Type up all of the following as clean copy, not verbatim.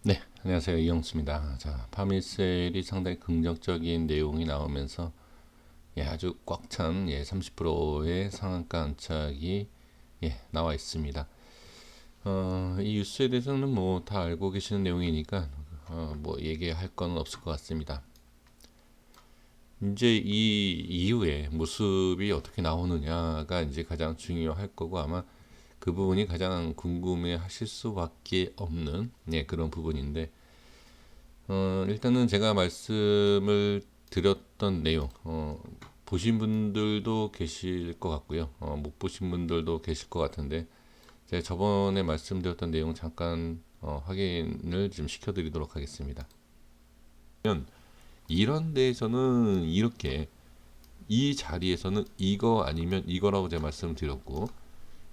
네, 안녕하세요. 이영수입니다. 자, 파밀셀이 상당히 긍정적인 내용이 나오면서 아주 꽉 찬 30%의 상한가 안착이 나와 있습니다. 이 뉴스에 대해서는 뭐 다 알고 계시는 내용이니까 뭐 얘기할 건 없을 것 같습니다. 이제 이 이후에 모습이 어떻게 나오느냐가 이제 가장 중요할 거고 아마 그 부분이 가장 궁금해 하실 수밖에 없는 그런 부분인데 일단은 제가 말씀을 드렸던 내용, 보신 분들도 계실 것 같고요. 못 보신 분들도 계실 것 같은데, 제가 저번에 말씀드렸던 내용 잠깐 확인을 좀 시켜드리도록 하겠습니다. 이런 데에서는 이렇게, 이 자리에서는 이거 아니면 이거라고 제가 말씀드렸고,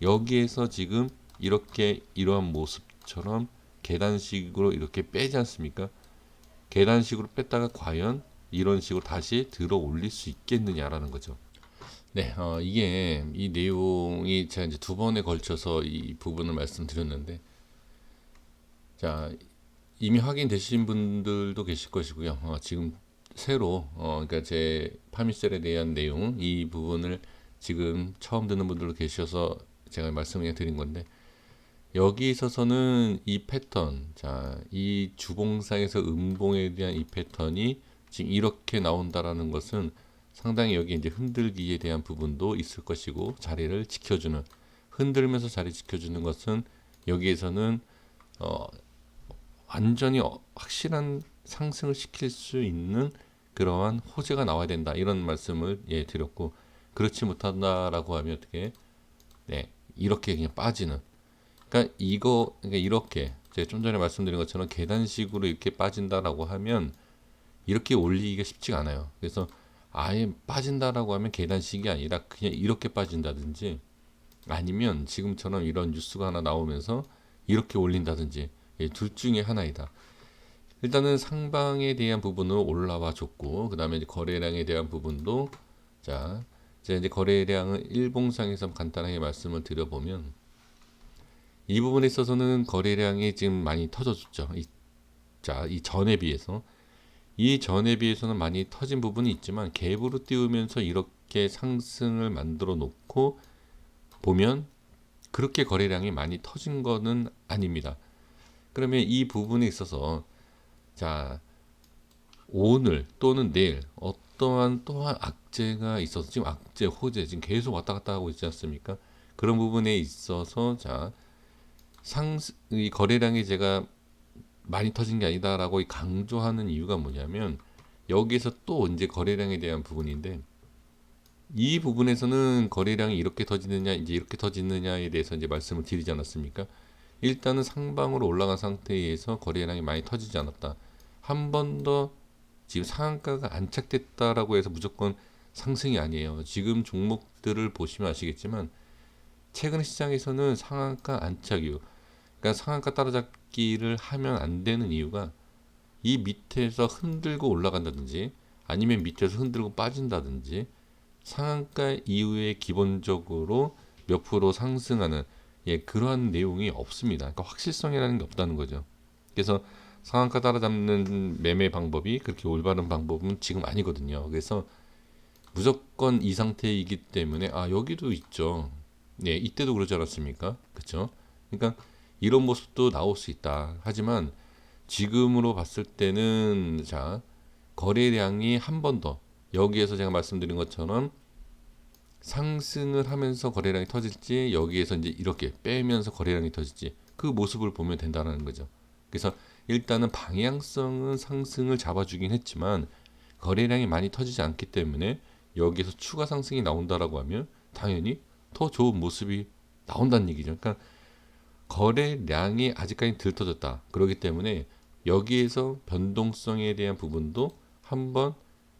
여기에서 지금 이렇게 이러한 모습처럼 계단식으로 이렇게 빼지 않습니까? 계단식으로 뺐다가 과연 이런 식으로 다시 들어 올릴 수 있겠느냐라는 거죠. 네, 이게 이 내용이 제가 이제 두 번에 걸쳐서 이 부분을 말씀드렸는데, 자 이미 확인되신 분들도 계실 것이고요. 지금 새로 그러니까 제 파미셀에 대한 내용 이 부분을 지금 처음 듣는 분들도 계셔서 제가 말씀을 드린 건데 여기 있어서는 이 패턴, 이 주봉상에서 음봉에 대한 이 패턴이 지금 이렇게 나온다라는 것은 상당히 여기 이제 흔들기에 대한 부분도 있을 것이고 자리를 지켜주는 흔들면서 자리 지켜주는 것은 여기에서는 어, 완전히 확실한 상승을 시킬 수 있는 그러한 호재가 나와야 된다 이런 말씀을 드렸고 그렇지 못한다라고 하면 어떻게 이렇게 그냥 빠지는 그러니까 이렇게 제가 좀 전에 말씀드린 것처럼 계단식으로 이렇게 빠진다라고 하면 이렇게 올리기가 쉽지가 않아요. 그래서 아예 빠진다라고 하면 계단식이 아니라 그냥 이렇게 빠진다든지 아니면 지금처럼 이런 뉴스가 하나 나오면서 이렇게 올린다든지 둘 중에 하나이다. 일단은 상방에 대한 부분으로 올라와 줬고 그 다음에 거래량에 대한 부분도 자 이제 거래량은 일봉상에서 간단하게 말씀을 드려보면 이 부분에 있어서는 거래량이 지금 많이 터져줬죠. 이 전에 비해서 이 전에 비해서는 많이 터진 부분이 있지만 갭으로 띄우면서 이렇게 상승을 만들어 놓고 보면 그렇게 거래량이 많이 터진 거는 아닙니다. 그러면 이 부분에 있어서 자 오늘 또는 내일 어떠한 또한 악재가 있어서 지금 악재, 호재 지금 계속 왔다 갔다 하고 있지 않습니까? 그런 부분에 있어서 이 거래량이 제가 많이 터진 게 아니다라고 강조하는 이유가 뭐냐면 여기에서 또 이제 거래량에 대한 부분인데 이 부분에서는 거래량이 이렇게 터지느냐 이제 이렇게 터지느냐에 대해서 이제 말씀을 드리지 않았습니까? 일단은 상방으로 올라간 상태에서 거래량이 많이 터지지 않았다. 한 번 더 지금 상한가가 안착됐다라고 해서 무조건 상승이 아니에요. 지금 종목들을 보시면 아시겠지만 최근 시장에서는 상한가 안착 이후 그러니까 상한가 따라잡기를 하면 안 되는 이유가 이 밑에서 흔들고 올라간다든지 아니면 밑에서 흔들고 빠진다든지 상한가 이후에 기본적으로 몇 프로 상승하는 그러한 내용이 없습니다. 그러니까 확실성이라는 게 없다는 거죠. 그래서 상한가 따라잡는 매매 방법이 그렇게 올바른 방법은 지금 아니거든요. 그래서 무조건 이 상태이기 때문에 여기도 있죠. 이때도 그러지 않았습니까? 그렇죠? 그러니까 이런 모습도 나올 수 있다. 하지만 지금으로 봤을 때는 거래량이 한 번 더 여기에서 제가 말씀드린 것처럼 상승을 하면서 거래량이 터질지 여기에서 이제 이렇게 빼면서 거래량이 터질지 그 모습을 보면 된다는 거죠. 그래서 일단은 방향성은 상승을 잡아주긴 했지만 거래량이 많이 터지지 않기 때문에 여기에서 추가 상승이 나온다라고 하면 당연히 더 좋은 모습이 나온다는 얘기죠. 그러니까 거래량이 아직까지 덜 터졌다. 그렇기 때문에 여기에서 변동성에 대한 부분도 한번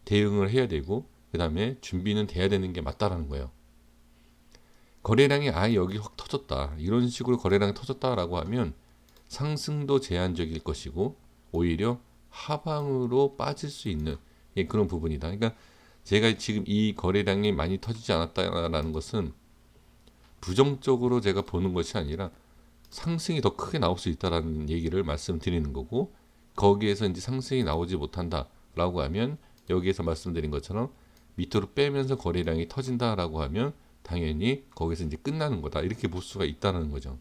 대응을 해야 되고 그 다음에 준비는 돼야 되는 게 맞다라는 거예요. 거래량이 아예 여기 확 터졌다. 이런 식으로 거래량이 터졌다라고 하면 상승도 제한적일 것이고 오히려 하방으로 빠질 수 있는 그런 부분이다. 그러니까 제가 지금 이 거래량이 많이 터지지 않았다라는 것은 부정적으로 제가 보는 것이 아니라 상승이 더 크게 나올 수 있다라는 얘기를 말씀드리는 거고, 거기에서 이제 상승이 나오지 못한다라고 하면 여기에서 말씀드린 것처럼 밑으로 빼면서 거래량이 터진다라고 하면 당연히 거기서 이제 끝나는 거다, 이렇게 볼 수가 있다는 거죠.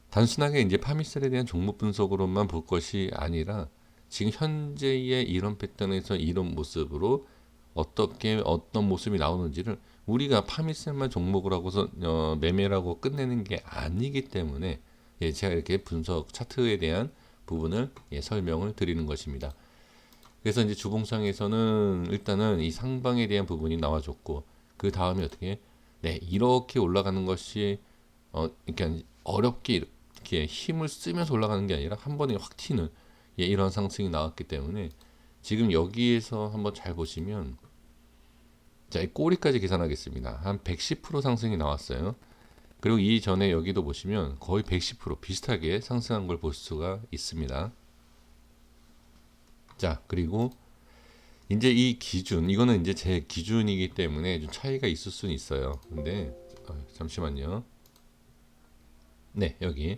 단순하게 이제 파미셀에 대한 종목 분석으로만 볼 것이 아니라 지금 현재의 이런 패턴에서 이런 모습으로 어떻게 어떤 모습이 나오는지를, 우리가 파미셀만 종목을 하고서 매매라고 끝내는 게 아니기 때문에 제가 이렇게 분석 차트에 대한 부분을 설명을 드리는 것입니다. 그래서 이제 주봉상에서는 일단은 이 상방에 대한 부분이 나와줬고, 그 다음에 어떻게 이렇게 올라가는 것이 그러니까 어렵게 이렇게 힘을 쓰면서 올라가는 게 아니라 한 번에 확 튀는 이런 상승이 나왔기 때문에 지금 여기에서 한번 잘 보시면, 자, 이 꼬리까지 계산하겠습니다. 한 110% 상승이 나왔어요. 그리고 이전에 여기도 보시면 거의 110% 비슷하게 상승한 걸 볼 수가 있습니다. 자, 그리고 이제 이 기준, 이거는 이제 제 기준이기 때문에 좀 차이가 있을 수는 있어요. 근데 잠시만요. 네, 여기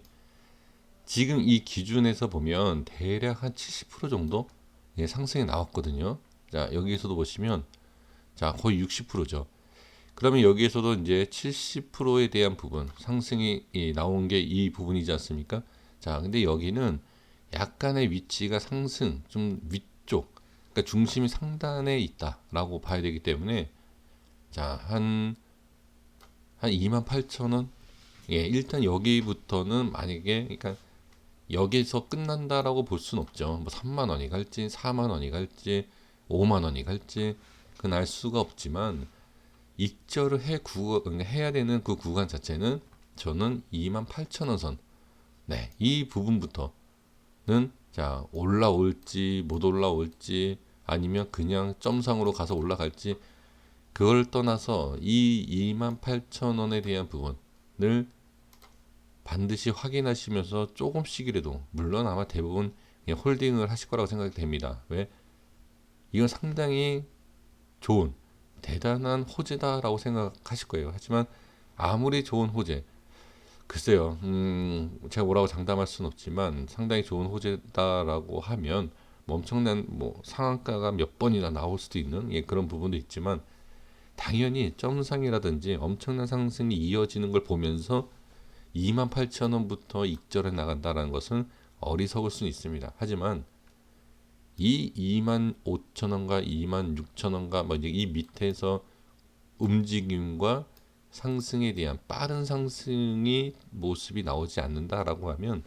지금 이 기준에서 보면 대략 한 70% 정도 상승이 나왔거든요. 자, 여기에서도 보시면 자, 거의 60%죠. 그러면 여기에서도 이제 70%에 대한 부분 상승이 나온 게 이 부분이지 않습니까? 자, 근데 여기는 약간의 위치가 상승 좀 위쪽, 그러니까 중심이 상단에 있다라고 봐야 되기 때문에, 자, 한 28,000원. 일단 여기부터는 만약에, 그러니까 여기서 끝난다라고 볼 수는 없죠. 뭐 3만 원이 갈지 4만 원이 갈지 5만 원이 갈지 그건 알 수가 없지만, 익절을 해야 되는 그 구간 자체는 저는 28,000원 선, 이 부분부터는 자, 올라올지 못 올라올지 아니면 그냥 점상으로 가서 올라갈지, 그걸 떠나서 이 28,000원에 대한 부분을 반드시 확인하시면서 조금씩이라도, 물론 아마 대부분 그냥 홀딩을 하실 거라고 생각이 됩니다. 왜? 이건 상당히 좋은 대단한 호재다라고 생각하실 거예요. 하지만 아무리 좋은 호재, 글쎄요, 제가 뭐라고 장담할 수는 없지만 상당히 좋은 호재다라고 하면 뭐 엄청난 뭐 상한가가 몇 번이나 나올 수도 있는 그런 부분도 있지만, 당연히 점상이라든지 엄청난 상승이 이어지는 걸 보면서 28,000원부터 익절해 나간다는 것은 어리석을 수는 있습니다. 하지만 이 25,000원과 26,000원과 뭐 이제 이 밑에서 움직임과 상승에 대한 빠른 상승이 모습이 나오지 않는다라고 하면,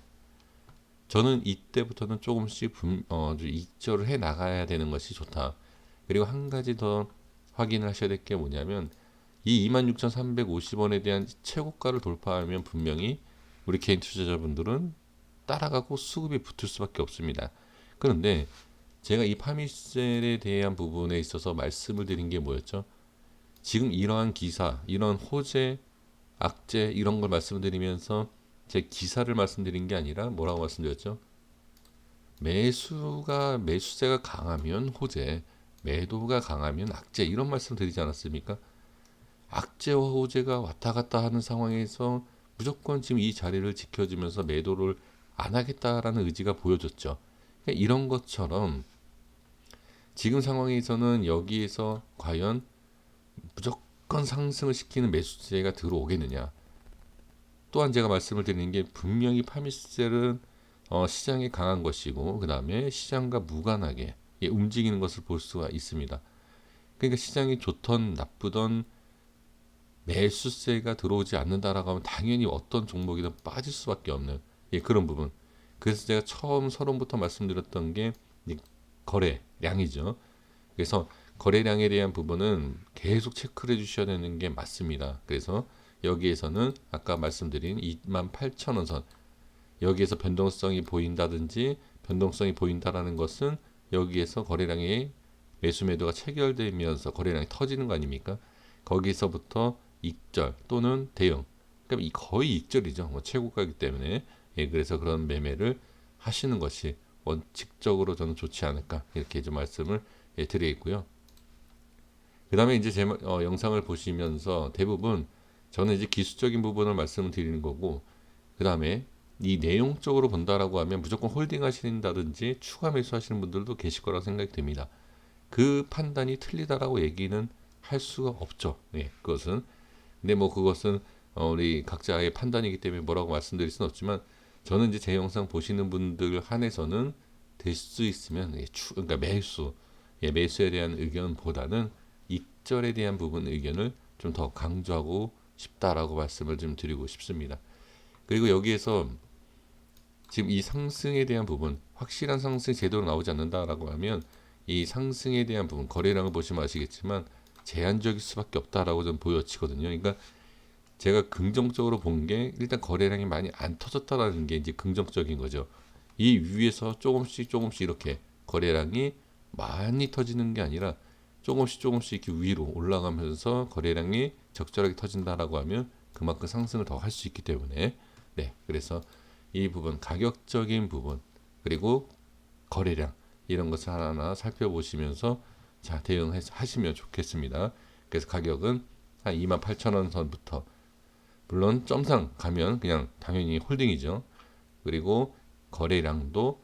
저는 이때부터는 조금씩 익절을 해 나가야 되는 것이 좋다. 그리고 한 가지 더 확인을 하셔야 될 게 뭐냐면, 이 26,350원에 대한 최고가를 돌파하면 분명히 우리 개인 투자자분들은 따라가고 수급이 붙을 수밖에 없습니다. 그런데 제가 이 파미셀에 대한 부분에 있어서 말씀을 드린 게 뭐였죠? 지금 이러한 기사, 이런 호재, 악재 이런 걸 말씀드리면서 제 기사를 말씀드린 게 아니라 뭐라고 말씀드렸죠? 매수세가 강하면 호재, 매도가 강하면 악재, 이런 말씀 드리지 않았습니까? 악재와 호재가 왔다 갔다 하는 상황에서 무조건 지금 이 자리를 지켜주면서 매도를 안 하겠다라는 의지가 보여졌죠. 그러니까 이런 것처럼 지금 상황에서는 여기에서 과연 무조건 상승을 시키는 매수세가 들어오겠느냐. 또한 제가 말씀을 드리는 게, 분명히 파미셀은 시장이 강한 것이고 그 다음에 시장과 무관하게 움직이는 것을 볼 수가 있습니다. 그러니까 시장이 좋던 나쁘던 매수세가 들어오지 않는다라고 하면 당연히 어떤 종목이든 빠질 수밖에 없는 그런 부분. 그래서 제가 처음 서론부터 말씀드렸던 게 거래량이죠. 그래서 거래량에 대한 부분은 계속 체크를 해주셔야 되는 게 맞습니다. 그래서 여기에서는 아까 말씀드린 28,000원 선, 여기에서 변동성이 보인다든지, 변동성이 보인다라는 것은 여기에서 거래량이 매수 매도가 체결되면서 거래량이 터지는 거 아닙니까? 거기서부터 익절 또는 대응, 그러니까 거의 익절이죠. 뭐 최고가이기 때문에 그래서 그런 매매를 하시는 것이 원칙적으로 저는 좋지 않을까, 이렇게 좀 말씀을 드리겠고요. 그 다음에 이제 제 영상을 보시면서 대부분 저는 이제 기술적인 부분을 말씀을 드리는 거고, 그 다음에 이 내용적으로 본다라고 하면 무조건 홀딩 하신다든지 추가 매수 하시는 분들도 계실 거라고 생각이 듭니다. 그 판단이 틀리다라고 얘기는 할 수가 없죠. 예, 그것은. 근데 뭐 그것은 우리 각자의 판단이기 때문에 뭐라고 말씀드릴 수는 없지만, 저는 이제 제 영상 보시는 분들 한해서는 될 수 있으면 그러니까 매수, 매수에 대한 의견보다는 익절에 대한 부분 의견을 좀 더 강조하고 싶다라고 말씀을 좀 드리고 싶습니다. 그리고 여기에서 지금 이 상승에 대한 부분, 확실한 상승이 제대로 나오지 않는다라고 하면 이 상승에 대한 부분, 거래량을 보시면 아시겠지만 제한적일 수밖에 없다라고 좀 보여지거든요. 그러니까 제가 긍정적으로 본 게 일단 거래량이 많이 안 터졌다라는 게 이제 긍정적인 거죠. 이 위에서 조금씩 이렇게 거래량이 많이 터지는 게 아니라 조금씩 이렇게 위로 올라가면서 거래량이 적절하게 터진다라고 하면 그만큼 상승을 더 할 수 있기 때문에, 네, 그래서 이 부분, 가격적인 부분, 그리고 거래량, 이런 것을 하나하나 살펴보시면서 자, 대응하시면 좋겠습니다. 그래서 가격은 한 28,000원 선부터, 물론 점상 가면 그냥 당연히 홀딩이죠. 그리고 거래량도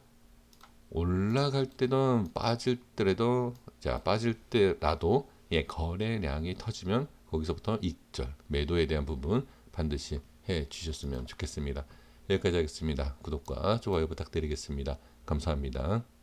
올라갈 때든 빠질 때라도, 자, 빠질 때라도 거래량이 터지면 거기서부터 익절, 매도에 대한 부분 반드시 해 주셨으면 좋겠습니다. 여기까지 하겠습니다. 구독과 좋아요 부탁드리겠습니다. 감사합니다.